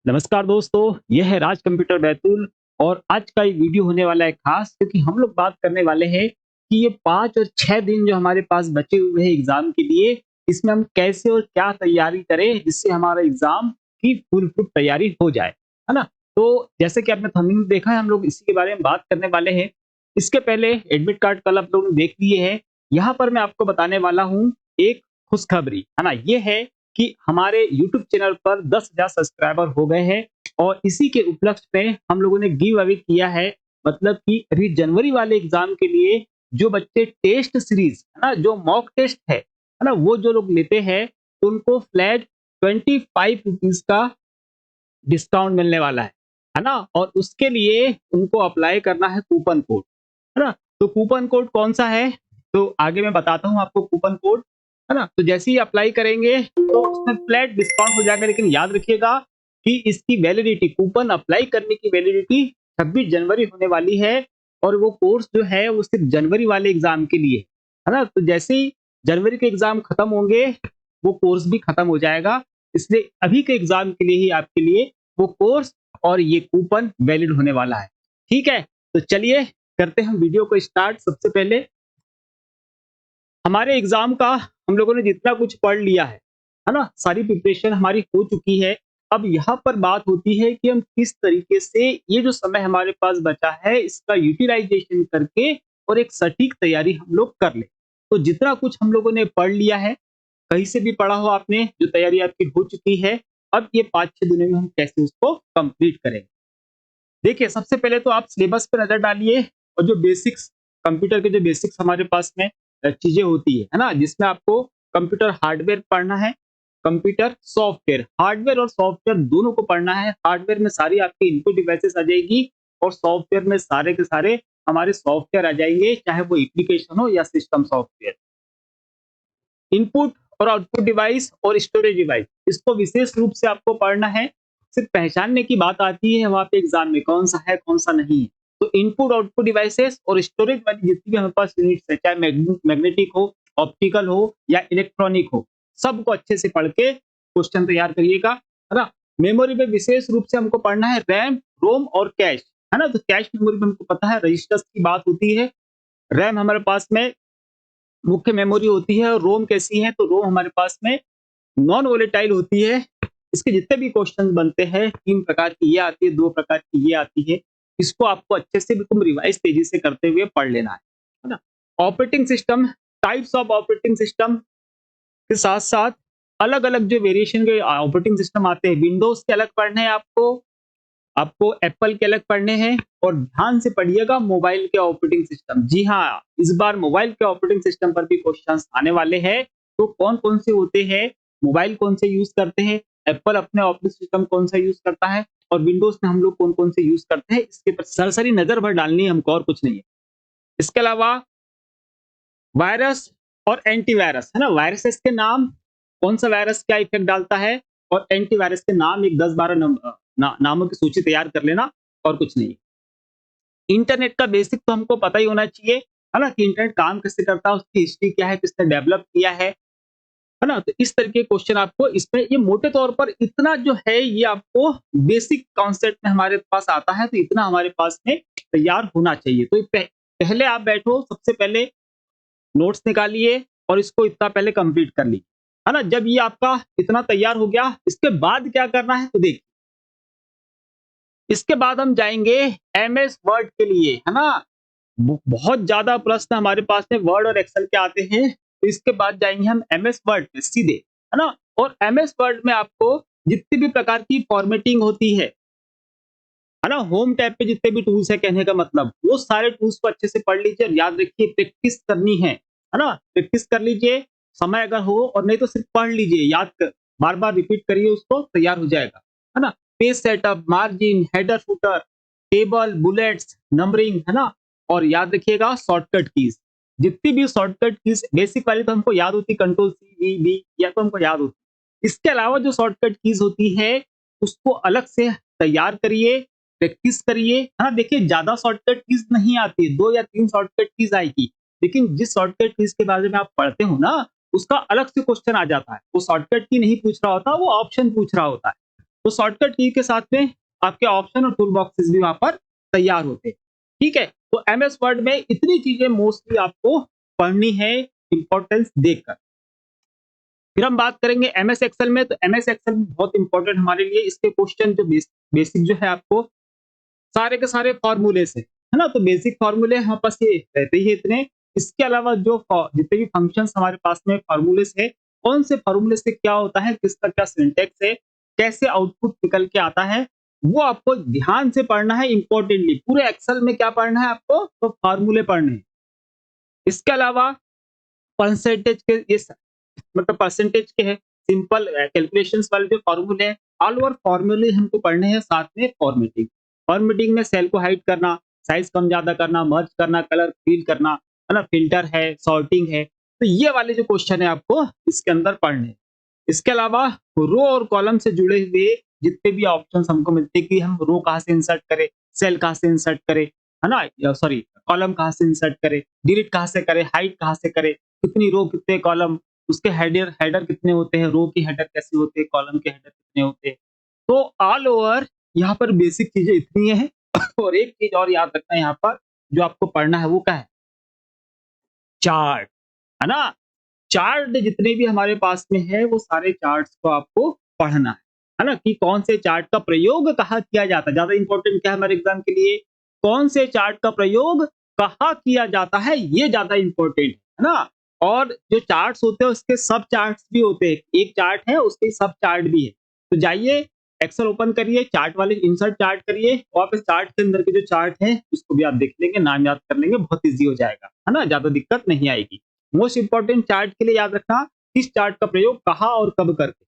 नमस्कार दोस्तों, यह है राज कंप्यूटर बैतूल और आज का ये वीडियो होने वाला है खास क्योंकि हम लोग बात करने वाले हैं कि ये 5 और 6 दिन जो हमारे पास बचे हुए हैं एग्जाम के लिए, इसमें हम कैसे और क्या तैयारी करें जिससे हमारा एग्जाम की फुल प्रूफ तैयारी हो जाए, है ना? तो जैसे कि आपने थंबनेल में देखा है हम लोग इसी के बारे में बात करने वाले हैं। इसके पहले एडमिट कार्ड कल आप लोगों ने देख लिए हैं। यहाँ पर मैं आपको बताने वाला हूँ एक खुशखबरी, है ना? ये है कि हमारे YouTube चैनल पर 10,000 सब्सक्राइबर हो गए हैं और इसी के उपलक्ष्य में हम लोगों ने गिव अवे किया है। मतलब कि अभी जनवरी वाले एग्जाम के लिए जो बच्चे टेस्ट सीरीज, है ना, जो मॉक टेस्ट है ना, वो जो लोग लेते हैं तो उनको फ्लैट 25 रुपीज का डिस्काउंट मिलने वाला है ना? और उसके लिए उनको अप्लाई करना है कूपन कोड, है ना? तो कूपन कोड कौन सा है? तो आगे मैं बताता हूँ आपको कूपन कोड, है ना? तो जैसे ही अप्लाई करेंगे तो उसमें फ्लैट डिस्काउंट हो जाएगा, लेकिन याद रखिएगा कि इसकी वैलिडिटी, कूपन अप्लाई करने की वैलिडिटी 26 जनवरी होने वाली है और वो कोर्स जो है वो सिर्फ जनवरी वाले एग्जाम के लिए है ना? तो जैसे ही जनवरी के एग्जाम खत्म होंगे वो कोर्स भी खत्म हो जाएगा। इसलिए अभी के एग्जाम के लिए ही आपके लिए वो कोर्स और ये कूपन वैलिड होने वाला है। ठीक है? तो चलिए करते हैं हम वीडियो को स्टार्ट। सबसे पहले हमारे एग्जाम का हम लोगों ने जितना कुछ पढ़ लिया है ना? सारी प्रिपरेशन हमारी हो चुकी है। अब यहाँ पर बात होती है कि हम किस तरीके से ये जो समय हमारे पास बचा है इसका यूटिलाइजेशन करके और एक सटीक तैयारी हम लोग कर लें। तो जितना कुछ हम लोगों ने पढ़ लिया है, कहीं से भी पढ़ा हो आपने, जो तैयारी आपकी हो चुकी है, अब ये 5-6 दिनों में हम कैसे उसको कंप्लीट करेंगे। देखिए, सबसे पहले तो आप सिलेबस पे नजर डालिए और जो बेसिक्स, कंप्यूटर के जो बेसिक्स हमारे पास में चीजें होती है ना, जिसमें आपको कंप्यूटर हार्डवेयर पढ़ना है, कंप्यूटर सॉफ्टवेयर, हार्डवेयर और सॉफ्टवेयर दोनों को पढ़ना है। हार्डवेयर में सारी आपकी इनपुट डिवाइसेस आ जाएगी और सॉफ्टवेयर में सारे के सारे हमारे सॉफ्टवेयर आ जाएंगे, चाहे वो एप्लीकेशन हो या सिस्टम सॉफ्टवेयर। इनपुट और आउटपुट डिवाइस और स्टोरेज डिवाइस, इसको विशेष रूप से आपको पढ़ना है। सिर्फ पहचानने की बात आती है वहां पे एग्जाम में कौन सा है कौन सा नहीं है। तो इनपुट आउटपुट डिवाइसेस और स्टोरेज वाली जितनी भी हमारे पास यूनिट्स है, चाहे मैग्नेटिक हो, ऑप्टिकल हो या इलेक्ट्रॉनिक हो, सबको अच्छे से पढ़ के क्वेश्चन तैयार करिएगा, है ना? मेमोरी में विशेष रूप से हमको पढ़ना है रैम, रोम और कैश, है ना? तो कैश मेमोरी में हमको पता है रजिस्टर्स की बात होती है। रैम हमारे पास में मुख्य मेमोरी होती है और रोम कैसी है? तो रोम हमारे पास में नॉन वोलेटाइल होती है। इसके जितने भी क्वेश्चन बनते हैं, 3 प्रकार की ये आती है, 2 प्रकार की ये आती है। इसको आपको अच्छे से बिल्कुल रिवाइज तेजी से करते हुए पढ़ लेना है ना? Operating system, types of operating system के साथ-साथ अलग-अलग जो वेरिएशन के ऑपरेटिंग सिस्टम आते हैं, विंडोज़ के अलग पढ़ने हैं आपको, आपको एप्पल के अलग पढ़ने हैं और ध्यान से पढ़िएगा मोबाइल के ऑपरेटिंग सिस्टम। जी हाँ, इस बार मोबाइल के ऑपरेटिंग सिस्टम पर भी क्वेश्चंस आने वाले हैं। तो कौन-कौन से होते हैं, मोबाइल कौन से यूज़ करते हैं, एप्पल अपने ऑपरेटिंग सिस्टम कौन सा यूज़ करता है और विंडोज़ में हम लोग कौन-कौन से यूज़ करते हैं, इसके ऊपर सरसरी नज़र भर डालनी है हमको, और कुछ नहीं है। इसके अलावा वायरस और एंटीवायरस, है ना? वायरसेस के नाम, कौन सा वायरस क्या इफेक्ट डालता है, और एंटीवायरस के नाम, एक 10-12 नामों की सूची तैयार कर लेना, और कुछ नहीं। इंटरनेट का बेसिक तो हमको पता ही होना चाहिए, है ना? कि इंटरनेट काम कैसे करता है, उसकी हिस्ट्री क्या है, किसने डेवलप किया है ना? तो इस तरह के क्वेश्चन आपको इसमें, ये मोटे तौर पर इतना जो है ये आपको बेसिक कॉन्सेप्ट में हमारे पास आता है, तो इतना हमारे पास में तैयार होना चाहिए। तो पहले आप बैठो, सबसे पहले नोट्स निकालिए और इसको इतना पहले कंप्लीट कर लीजिए, है ना? जब ये आपका इतना तैयार हो गया, इसके बाद क्या करना है तो देखिए, इसके बाद हम जाएंगे एमएस वर्ड के लिए, है ना? बहुत ज्यादा प्रश्न हमारे पास में वर्ड और एक्सेल के आते हैं, तो इसके बाद जाएंगे हम एमएस वर्ड पे सीधे, है ना? और एमएस वर्ड में आपको जितनी भी प्रकार की फॉर्मेटिंग होती है ना, होम टैब पे जितने भी टूल्स है, कहने का मतलब वो सारे टूल्स को अच्छे से पढ़ लीजिए और याद रखिए प्रैक्टिस करनी है ना? प्रैक्टिस कर लीजिए, समय अगर हो, और नहीं तो सिर्फ पढ़ लीजिए, याद कर, बार बार रिपीट करिए, उसको तैयार हो जाएगा, है ना? Page setup, margin, header footer, table, bullets, numbering, है ना? और याद रखिएगा शॉर्टकट कीज, जितनी भी शॉर्टकट कीज बेसिक वाली तो हमको याद होती, कंट्रोल सी वी बी, या तो हमको याद होती। इसके अलावा जो शॉर्टकट कीज होती है उसको अलग से तैयार करिए, प्रैक्टिस करिए, है ना? देखिए, ज्यादा शॉर्टकट कीज नहीं आती, 2 या 3 शॉर्टकट कीज आएगी, लेकिन जिस शॉर्टकट कीज के बारे में आप पढ़ते हो ना, उसका अलग से क्वेश्चन आ जाता है। वो शॉर्टकट की नहीं पूछ रहा होता, वो ऑप्शन पूछ रहा होता है। तो शॉर्टकट की के साथ में आपके ऑप्शन और टूल बॉक्सेस भी वहां पर तैयार होते हैं। ठीक है, तो एमएस वर्ड में इतनी चीजें मोस्टली आपको पढ़नी है इंपॉर्टेंस देखकर। फिर हम बात करेंगे एमएस एक्सेल में, तो एमएस एक्सेल बहुत इंपॉर्टेंट हमारे लिए, इसके क्वेश्चन जो बेसिक जो है आपको सारे के सारे फॉर्मूले से, है ना, तो बेसिक फॉर्मूले हमारे पास ये रहते ही इतने। इसके अलावा जो जितने भी फंक्शंस हमारे पास में फॉर्मूले है, कौन से फॉर्मूले से क्या होता है, किसका क्या सिंटेक्स है, कैसे आउटपुट निकल के आता है, वो आपको ध्यान से पढ़ना है। इंपॉर्टेंटली पूरे एक्सेल में क्या पढ़ना है आपको, तो फॉर्मूले पढ़ने हैं। इसके अलावा परसेंटेज के ये मतलब परसेंटेज के है, सिंपल कैलकुलेशंस वाले जो फॉर्मूले हैं, ऑल ओवर फॉर्मूले हमको पढ़ने हैं। साथ में फॉर्मेटिंग, फॉर्मेटिंग में सेल को हाइड करना, साइज कम ज्यादा करना, मर्ज करना, कलर फिल करना, है ना, फिल्टर है, सॉर्टिंग है, तो ये वाले जो क्वेश्चन है आपको इसके अंदर पढ़ने हैं। इसके अलावा रो और कॉलम से जुड़े हुए जितने भी ऑप्शंस हमको मिलते हैं कि हम रो कहाँ से इंसर्ट करें, सेल कहाँ से इंसर्ट करें, है ना, सॉरी कॉलम कहाँ से इंसर्ट करें, डिलीट कहाँ से करें, हाइड कहाँ से करें, कितनी रो कितने कॉलम, उसके हेडर हेडर कितने होते हैं, रो की हेडर कैसे होते हैं, कॉलम के हेडर कितने होते हैं। तो ऑल ओवर यहाँ पर बेसिक चीजें इतनी है। और एक चीज और याद रखना है यहाँ पर, जो आपको पढ़ना है वो क्या है, चार्ट, है ना। चार्ट जितने भी हमारे पास में है वो सारे चार्ट्स को आपको पढ़ना है ना, कि कौन से चार्ट का प्रयोग कहाँ किया जाता है। ज्यादा इंपॉर्टेंट क्या है हमारे एग्जाम के लिए, कौन से चार्ट का प्रयोग कहाँ किया जाता है, ये ज्यादा इंपॉर्टेंट है ना। और जो चार्ट्स होते हैं उसके सब चार्ट्स भी होते हैं, एक चार्ट है उसके सब चार्ट भी है। तो जाइए एक्सेल ओपन करिए, चार्ट वाले इंसर्ट चार्ट करिए, और आप इस चार्ट के अंदर के जो चार्ट है उसको भी आप देख लेंगे, नाम याद कर लेंगे, बहुत ईजी हो जाएगा, है ना, ज्यादा दिक्कत नहीं आएगी। मोस्ट इंपॉर्टेंट चार्ट के लिए याद रखना किस चार्ट का प्रयोग कहाँ और कब करके।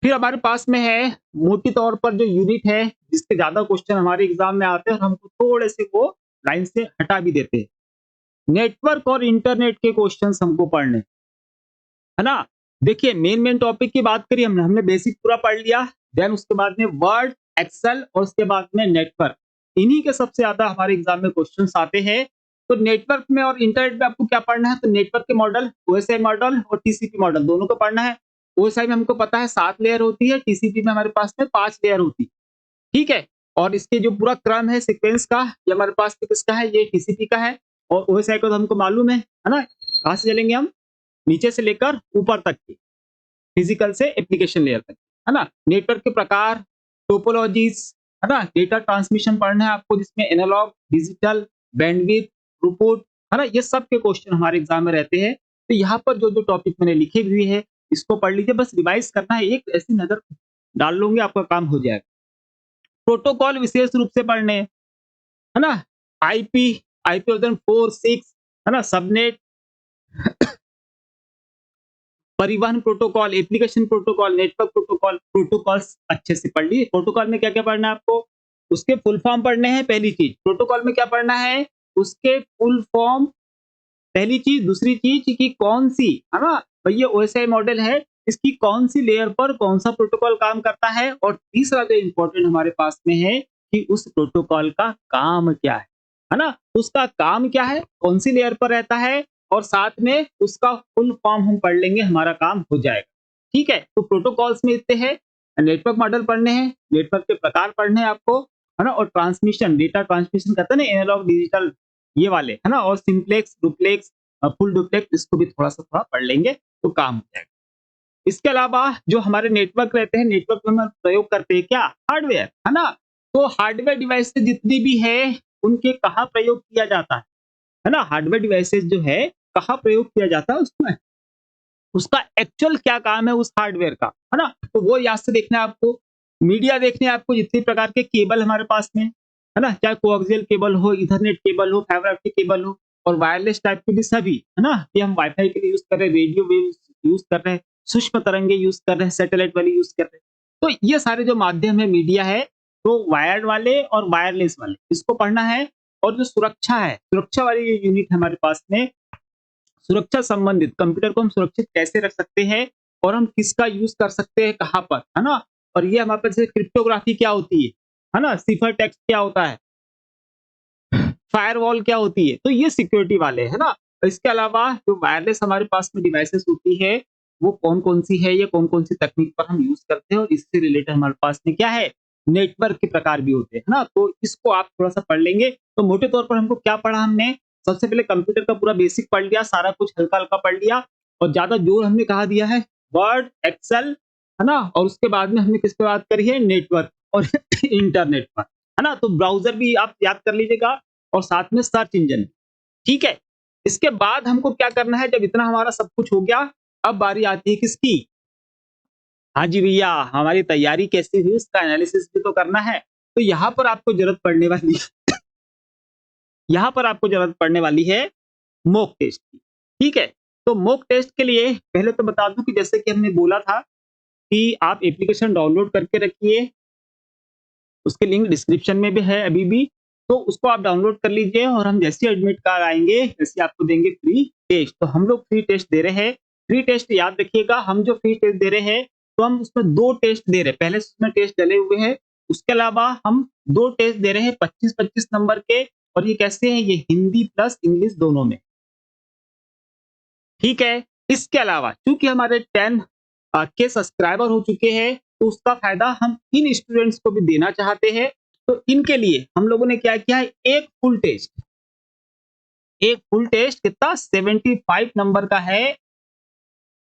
फिर हमारे पास में है मोटी तौर पर जो यूनिट है जिसके ज्यादा क्वेश्चन हमारे एग्जाम में आते हैं और हमको थोड़े से वो लाइन से हटा भी देते हैं, नेटवर्क और इंटरनेट के क्वेश्चंस हमको पढ़ने, है ना। देखिए मेन मेन टॉपिक की बात करिए, हमने हमने बेसिक पूरा पढ़ लिया, देन उसके बाद में वर्ड, एक्सेल और उसके बाद में नेटवर्क, इन्हीं के सबसे ज्यादा हमारे एग्जाम में क्वेश्चंस आते हैं। तो नेटवर्क में और इंटरनेट में आपको क्या पढ़ना है, तो नेटवर्क के मॉडल, ओएसआई मॉडल और टीसीपी मॉडल दोनों को पढ़ना है। ओएसआई में हमको पता है 7 लेयर होती है, टीसीपी में हमारे पास में 5 लेयर होती है। ठीक है, और इसके जो पूरा क्रम है सीक्वेंस का, ये हमारे पास में किसका है, ये टीसीपी का है। और ओएसआई का तो हमको मालूम है ना, कहाँ से चलेंगे हम, नीचे से लेकर ऊपर तक की, फिजिकल से एप्लीकेशन लेयर तक, है ना। नेटवर्क के प्रकार, टोपोलॉजीज, है ना, डेटा ट्रांसमिशन पढ़ना है आपको जिसमें एनालॉग, डिजिटल, बैंडविड्थ, थ्रूपुट, है ना, ये सब के क्वेश्चन हमारे एग्जाम में रहते हैं। तो यहाँ पर जो जो टॉपिक मैंने लिखे हुए है इसको पढ़ लीजिए, बस रिवाइज करना है, एक ऐसी नजर डाल लोगे आपका काम हो जाएगा। प्रोटोकॉल विशेष रूप से पढ़ने, है ना, आईपी, आईपी 4, 6, है ना, सबनेट, परिवहन protocol, application protocol, network protocol, protocols अच्छे से पढ़ लीजिए। प्रोटोकॉल में क्या क्या पढ़ना है आपको, उसके फुल फॉर्म पढ़ने हैं, पहली चीज। प्रोटोकॉल में क्या पढ़ना है, उसके फुल फॉर्म, पहली चीज। दूसरी चीज कि कौन सी, है ना, भैया ओएसआई मॉडल है, इसकी कौन सी लेयर पर कौन सा प्रोटोकॉल काम करता है। और तीसरा जो इंपॉर्टेंट हमारे पास में है कि उस प्रोटोकॉल का काम क्या है ना, उसका काम क्या है, कौन सी लेयर पर रहता है, और साथ में उसका फुल फॉर्म हम पढ़ लेंगे, हमारा काम हो जाएगा। ठीक है, तो प्रोटोकॉल्स में इतने हैं, नेटवर्क मॉडल पढ़ने हैं, नेटवर्क के प्रकार पढ़ने हैं आपको, है ना, और ट्रांसमिशन, डेटा ट्रांसमिशन करते हैं ना, एनालॉग, डिजिटल, ये वाले, है ना, और सिंप्लेक्स, डुप्लेक्स, फुल डुप्लेक्स, इसको भी थोड़ा सा थोड़ा पढ़ लेंगे तो काम हो जाएगा। इसके अलावा जो हमारे नेटवर्क रहते हैं, नेटवर्क में हम प्रयोग करते हैं क्या, हार्डवेयर, है ना। तो हार्डवेयर डिवाइसेस जितनी भी है उनके कहाँ प्रयोग किया जाता है ना, हार्डवेयर डिवाइसेस जो है कहाँ प्रयोग किया जाता है उसमें, उसका एक्चुअल क्या काम है उस हार्डवेयर का, है ना। तो वो याद से देखना है आपको। मीडिया देखने हैं आपको, जितने प्रकार के केबल हमारे पास में, है ना, चाहे कोएक्सियल केबल हो, इथरनेट केबल हो, फाइबर ऑप्टिक केबल हो, और वायरलेस टाइप के भी सभी, है ना, ये हम वाईफाई के लिए यूज कर रहे हैं, रेडियो वेव यूज कर रहे हैं, सूक्ष्म तरंगे यूज कर रहे हैं, सैटेलाइट वाले यूज कर रहे हैं। तो ये सारे जो माध्यम है मीडिया है, तो वायर्ड वाले और वायरलेस वाले, इसको पढ़ना है। और जो सुरक्षा है, सुरक्षा वाली ये यूनिट हमारे पास में, सुरक्षा संबंधित, कंप्यूटर को हम सुरक्षित कैसे रख सकते हैं और हम किसका यूज कर सकते हैं कहाँ पर, है ना। और ये हमारे पास क्रिप्टोग्राफी क्या होती है ना, सिफर टेक्स्ट क्या होता है, फायरवॉल क्या होती है, तो ये सिक्योरिटी वाले, है ना। इसके अलावा जो वायरलेस हमारे पास में डिवाइसेस होती है वो कौन-कौन सी है, ये कौन-कौन सी तकनीक पर हम यूज़ करते हैं और इससे रिलेटेड हमारे पास में क्या है, नेटवर्क के प्रकार भी होते हैं, है ना? तो इसको आप थोड़ा-सा पढ़ लेंगे। तो मोटे तौर पर हमको क्या पढ़ा हमने? सबसे पहले कंप्यूटर का पूरा बेसिक पढ़ लिया, सारा कुछ हल्का-हल्का पढ़ लिया और ज़्यादा जोर हमने कहाँ दिया है? वर्ड, एक्सेल, है ना? और उसके बाद में हमने किस पे बात करी है? नेटवर्क और इंटरनेट पर, है ना? तो ब्राउज़र भी आप याद कर लीजिएगा और साथ में सर्च इंजन, ठीक है? इसके बाद हमको क्या करना है? जब इतना हमारा सब कुछ हो गया, अब बारी आती है किसकी? हाँ जी भैया, हमारी तैयारी कैसी हुई उसका एनालिसिस भी तो करना है। तो यहाँ पर आपको ज़रूरत पड़ने वाली यहाँ पर आपको ज़रूरत पड़ने वाली है मॉक टेस्ट की, ठीक है? तो मॉक टेस्ट के लिए पहले तो बता दूँ कि जैसे कि हमने बोला था कि आप एप्लीकेशन डाउनलोड करके रखिए, उसकी लिंक डिस्क्रिप्शन में भी है अभी भी, तो उसको आप डाउनलोड कर लीजिए और हम जैसे ही एडमिट कार्ड आएँगे, वैसे ही आपको देंगे फ्री टेस्ट। तो हम लोग फ्री टेस्ट दे रहे हैं। फ्री टेस्ट याद रखिएगा, हम जो फ्री टेस्ट दे रहे हैं, तो हम उसमें 2 टेस्ट दे रहे हैं। पहले से उसमें टेस्ट डले हुए हैं, उसके अलावा हम 2 टेस्ट दे रहे हैं 25-25 नंबर के और ये कैसे हैं? ये हिंदी प्लस इंग्लिश दोनों में। ठीक है? इसके अलावा चूँकि हमारे 10 के सब्सक्राइबर हो चुके हैं, तो उसका फ़ायदा हम इन स्टूडेंट्स को भी देना चाहते हैं। तो इनके लिए हम लोगों ने क्या किया है, एक फुल टेस्ट कितना 75 नंबर का है,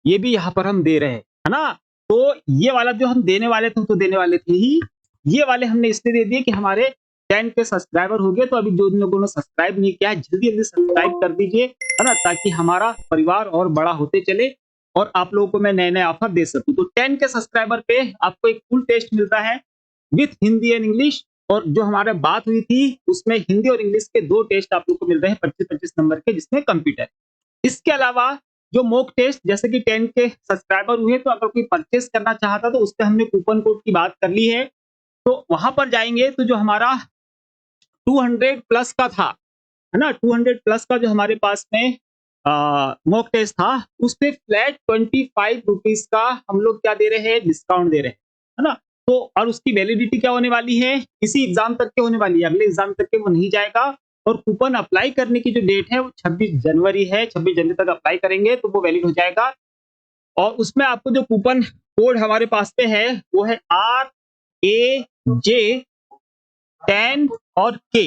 ये भी यहाँ पर हम दे रहे हैं, है ना? तो ये वाला जो हम देने वाले थे, तो देने वाले थे ही, ये वाले हमने इसलिए दे दिए कि हमारे 10 के सब्सक्राइबर हो गए, तो अभी जो जिन लोगों ने सब्सक्राइब नहीं किया है, जल्दी-जल्दी सब्सक्राइब कर दीजिए, है ना? ताकि हमारा परिवार और बड़ा होते चले और आप लोगों को मैं नए-नए ऑफर दे सकूँ। तो 10 के सब्सक्राइबर पे आपको एक फुल टेस्ट मिलता है विथ हिंदी एंड इंग्लिश और जो हमारा बात हुई थी, उसमें हिंदी और इंग्लिश के 2 टेस्ट आप लोग को मिल रहे हैं 25-25 नंबर के, जिसमें कंप्यूटर। इसके अलावा जो मॉक टेस्ट जैसे कि 10 के सब्सक्राइबर हुए तो अगर कोई परचेस करना चाहता तो उस पे हमने कूपन कोड की बात कर ली है। तो वहां पर जाएंगे तो जो हमारा 200 प्लस का था, है ना? 200 प्लस का जो हमारे पास में मॉक टेस्ट था, उस पे फ्लैट 25 रुपीज का हम लोग क्या दे रहे हैं? डिस्काउंट दे रहे हैं, है ना? तो और उसकी वैलिडिटी क्या होने वाली है? इसी एग्जाम तक के होने वाली है, अगले एग्जाम तक के वो नहीं जाएगा। और कूपन अप्लाई करने की जो डेट है वो 26 जनवरी है, 26 जनवरी तक अप्लाई करेंगे तो वो वैलिड हो जाएगा। और उसमें आपको जो कूपन कोड हमारे पास पे है वो है RAJ10 और K,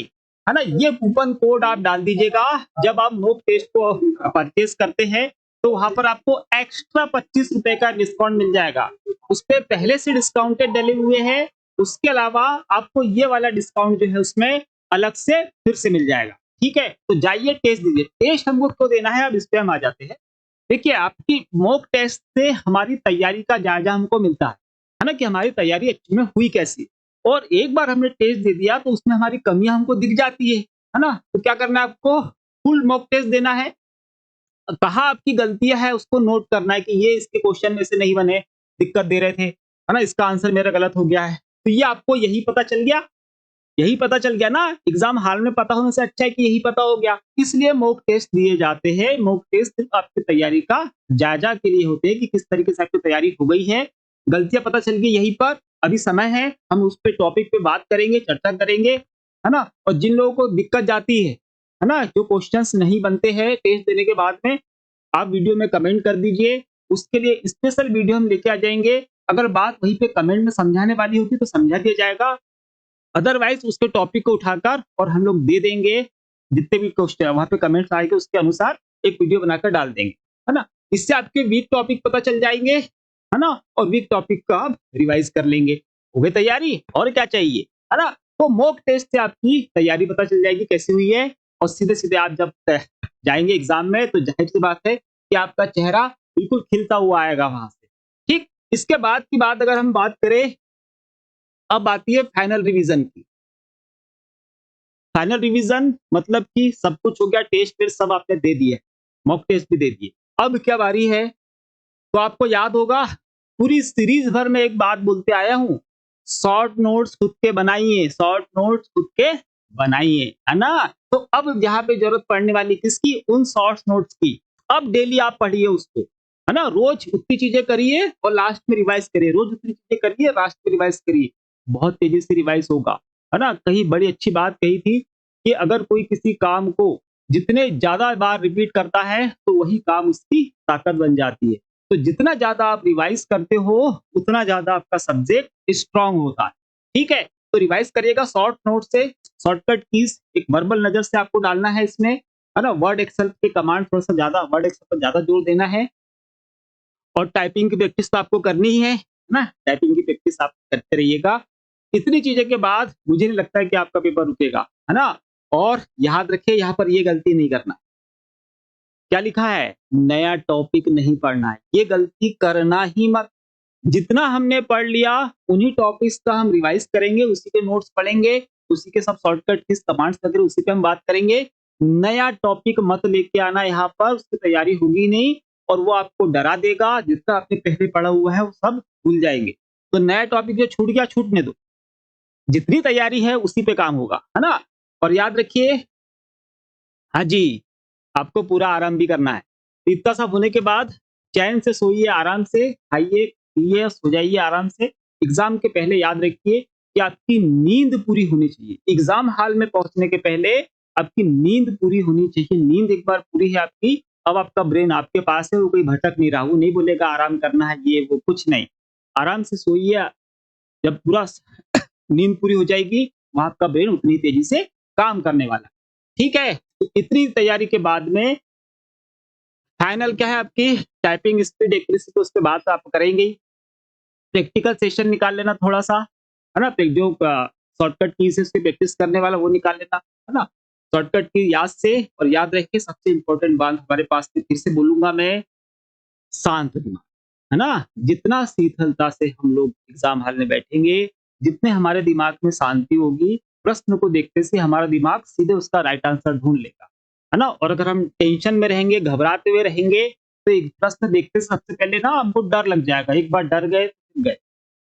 है ना? ये कूपन कोड आप डाल दीजिएगा जब आप मॉक टेस्ट को परचेस करते हैं, तो वहां पर आपको एक्स्ट्रा 25 रुपए का डिस्काउंट मिल जाएगा। उस पे पहले से डिस्काउंटेड डले हुए हैं, उसके अलावा आपको ये वाला डिस्काउंट जो है उसमें अलग से फिर से मिल जाएगा, ठीक है? तो जाइए टेस्ट दीजिए। टेस्ट हमको क्यों देना है, अब इस पे हम आ जाते हैं। देखिए, आपकी मॉक टेस्ट से हमारी तैयारी का जायजा हमको मिलता है ना? कि हमारी तैयारी एक्चुअल में हुई कैसी। और एक बार हमने टेस्ट दे दिया तो उसमें हमारी कमियां हमको दिख जाती है ना? तो क्या करना है आपको? फुल मॉक टेस्ट देना है, कहाँ आपकी गलतियां है उसको नोट करना है कि ये इसके क्वेश्चन में से नहीं बने, दिक्कत दे रहे थे, है ना? इसका आंसर मेरा गलत हो गया है। तो ये आपको यही पता चल गया, यही पता चल गया ना? एग्जाम हाल में पता होने से अच्छा है कि यही पता हो गया। इसलिए मॉक टेस्ट दिए जाते हैं। मॉक टेस्ट सिर्फ आपकी तैयारी का जायजा के लिए होते हैं कि किस तरीके से आपकी तैयारी हो गई है, गलतियां पता चल गई यहीं पर। अभी समय है, हम उस पे टॉपिक पे बात करेंगे, चर्चा करेंगे, है ना? और जिन लोगों को दिक्कत जाती है ना? जो क्वेश्चंस नहीं बनते हैं टेस्ट देने के बाद में, आप वीडियो में कमेंट कर दीजिए, उसके लिए स्पेशल वीडियो हम लेके आ जाएंगे। अगर बात वहीं पे कमेंट में समझाने वाली होगी तो समझा दिया जाएगा, अदरवाइज उसके टॉपिक को उठाकर और हम लोग दे देंगे, जितने भी क्वेश्चन वहां पे कमेंट्स आएंगे उसके अनुसार एक वीडियो बनाकर डाल देंगे, है ना? इससे आपके वीक टॉपिक पता चल जाएंगे, है ना? और वीक टॉपिक का आप रिवाइज कर लेंगे। हो गई तैयारी, और क्या चाहिए, है ना? तो मॉक टेस्ट से आपकी तैयारी पता चल जाएगी कैसी हुई है और सीधे सीधे आप जब जाएंगे एग्जाम में तो जाहिर सी बात है कि आपका चेहरा बिल्कुल खिलता हुआ आएगा वहां से। ठीक, इसके बाद की बात अगर हम बात करें, अब आती है फाइनल रिवीजन की। फाइनल रिवीजन मतलब कि सब कुछ हो गया, टेस्ट फिर सब आपने दे दिए, मॉक टेस्ट भी दे दिए। अब क्या बारी है? तो आपको याद होगा पूरी सीरीज भर में एक बात बोलते आया हूं, शॉर्ट नोट्स खुद के बनाइए, शॉर्ट नोट्स खुद के बनाइए, है ना? तो अब यहाँ पे जरूरत पड़ने वाली किसकी? उन शॉर्ट नोट्स की। अब डेली आप पढ़िए उसको, है ना? रोज उतनी चीजें करिए और लास्ट में रिवाइज करिए, रोज उतनी चीजें करिए, लास्ट में रिवाइज करिए, बहुत तेजी से रिवाइज होगा, है ना? कहीं बड़ी अच्छी बात कही थी कि अगर कोई किसी काम को जितने ज्यादा बार रिपीट करता है तो वही काम उसकी ताकत बन जाती है। तो जितना ज्यादा आप रिवाइज करते हो उतना ज्यादा आपका सब्जेक्ट स्ट्रांग होता है। ठीक है, तो रिवाइज करिएगा शॉर्ट नोट से, शॉर्टकट कीज एक वर्बल नजर से आपको डालना है इसमें, है ना। वर्ड एक्सेल के कमांड थोड़ा सा ज्यादा, वर्ड एक्सेल पर ज्यादा जोर देना है, और टाइपिंग की प्रैक्टिस तो आपको करनी ही है ना। टाइपिंग की प्रैक्टिस आप करते रहिएगा। इतनी चीजें के बाद मुझे नहीं लगता है कि आपका पेपर रुकेगा, है ना। और याद रखिए यहाँ पर ये गलती नहीं करना। क्या लिखा है? नया टॉपिक नहीं पढ़ना है, ये गलती करना ही मत। जितना हमने पढ़ लिया उन्हीं टॉपिक्स का हम रिवाइज करेंगे, उसी के नोट्स पढ़ेंगे, उसी के सब शॉर्टकट किस कमांड्स वगैरह उसी पे हम बात करेंगे। नया टॉपिक मत लेके आना यहाँ पर, उसकी तैयारी होगी नहीं और वो आपको डरा देगा। जितना आपने पहले पढ़ा हुआ है वो सब भूल जाएंगे। तो नया टॉपिक जो छूट गया छूटने दो, जितनी तैयारी है उसी पे काम होगा, है ना। और याद रखिए, हाँ जी, आपको पूरा आराम भी करना है। इतना सब होने के बाद चैन से सोइए, आराम से खाइए, पिए, सो जाइए आराम से। एग्जाम के पहले याद रखिए कि आपकी नींद पूरी होनी चाहिए। एग्जाम हॉल में पहुंचने के पहले आपकी नींद पूरी होनी चाहिए। नींद एक बार पूरी है आपकी, अब आपका ब्रेन आपके पास है, वो कोई भटक नहीं रहा, वो नहीं बोलेगा आराम करना है, ये वो कुछ नहीं। आराम से सोइए। जब पूरा नींद पूरी हो जाएगी, वहां आपका ब्रेन उतनी तेजी से काम करने वाला है। ठीक है, तो इतनी तैयारी के बाद में फाइनल क्या है आपकी टाइपिंग स्पीड एक्यूरेसी, तो उसके बाद तो आप करेंगे ही। प्रैक्टिकल सेशन निकाल लेना थोड़ा सा, है ना। जो शॉर्टकट की से उसकी प्रैक्टिस करने वाला वो निकाल लेना, है ना। शॉर्टकट की याद से, और याद रखिए सबसे इंपॉर्टेंट बात हमारे पास में, फिर से बोलूंगा मैं, शांत दिमाग, है ना। जितना शीतलता से हम लोग एग्जाम हॉल में बैठेंगे, जितने हमारे दिमाग में शांति होगी, प्रश्न को देखते से हमारा दिमाग सीधे उसका राइट आंसर ढूंढ लेगा, है ना। और अगर हम टेंशन में रहेंगे, घबराते हुए रहेंगे, तो एक प्रश्न देखते से सबसे पहले ना हमको डर लग जाएगा। एक बार डर गए तो गए,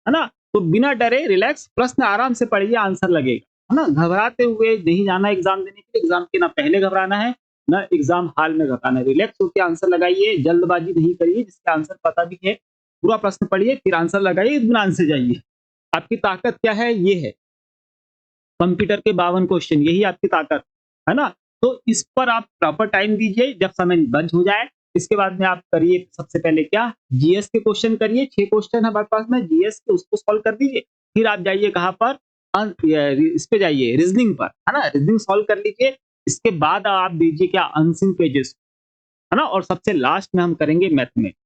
है ना। तो बिना डरे रिलैक्स प्रश्न आराम से पढ़िए, आंसर लगेगा, है ना। घबराते हुए नहीं जाना एग्जाम देने के लिए। एग्जाम के ना पहले घबराना है ना एग्जाम हॉल में घबराना है। रिलैक्स होकर आंसर लगाइए, जल्दबाजी नहीं करिए। जिसका आंसर पता भी है पूरा प्रश्न पढ़िए, फिर आंसर लगाइए, इत्मीनान से जाइए। आपकी ताकत क्या है? ये है कंप्यूटर के 52 क्वेश्चन, यही आपकी ताकत, है ना। तो इस पर आप प्रॉपर टाइम दीजिए, जब समय बंद हो जाए इसके बाद में आप करिए सबसे पहले क्या, जीएस के क्वेश्चन करिए। 6 क्वेश्चन है हमारे पास में जीएस के, उसको सॉल्व कर दीजिए। फिर आप जाइए कहाँ पर, इस पे जाइए रीजनिंग पर, है ना। रीजनिंग सॉल्व कर लीजिए। इसके बाद आप दीजिए क्या, अनसीन पेजेस, है ना। और सबसे लास्ट में हम करेंगे मैथमेटिक्स।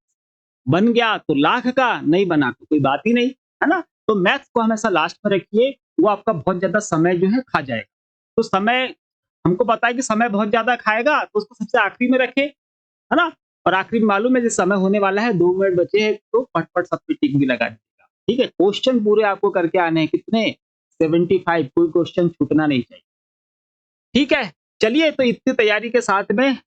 बन गया तो लाख का, नहीं बना तो कोई बात ही नहीं, है ना। तो मैथ्स को हमेशा लास्ट में रखिए, वो आपका बहुत ज्यादा समय जो है खा जाएगा। तो समय, हमको पता है कि समय बहुत ज्यादा खाएगा, तो उसको सबसे आखिरी में रखे, है ना। और आखिरी में मालूम है जिस समय होने वाला है, 2 मिनट बचे हैं, तो फटफट सब पे टिक भी लगा दीजिएगा। ठीक है, क्वेश्चन पूरे आपको करके आने हैं, कितने, 75, कोई क्वेश्चन छूटना नहीं चाहिए। ठीक है, चलिए, तो इतनी तैयारी के साथ में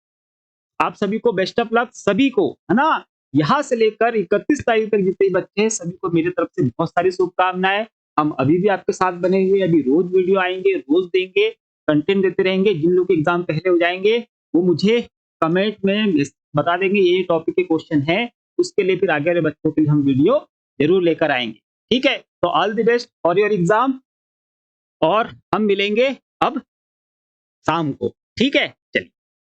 आप सभी को बेस्ट ऑफ लक, सभी को, है ना। यहाँ से लेकर 31 तारीख तक जितने बच्चे हैं सभी को मेरी तरफ से बहुत सारी शुभकामनाएं। हम अभी भी आपके साथ बने हुए, अभी रोज वीडियो आएंगे, रोज देंगे, कंटेंट देते रहेंगे। जिन लोग के एग्जाम पहले हो जाएंगे वो मुझे कमेंट में बता देंगे ये टॉपिक के क्वेश्चन है, उसके लिए फिर आगे वाले बच्चों के लिए हम वीडियो जरूर लेकर आएंगे। ठीक है, तो all the best for your exam, और हम मिलेंगे अब शाम को। ठीक है।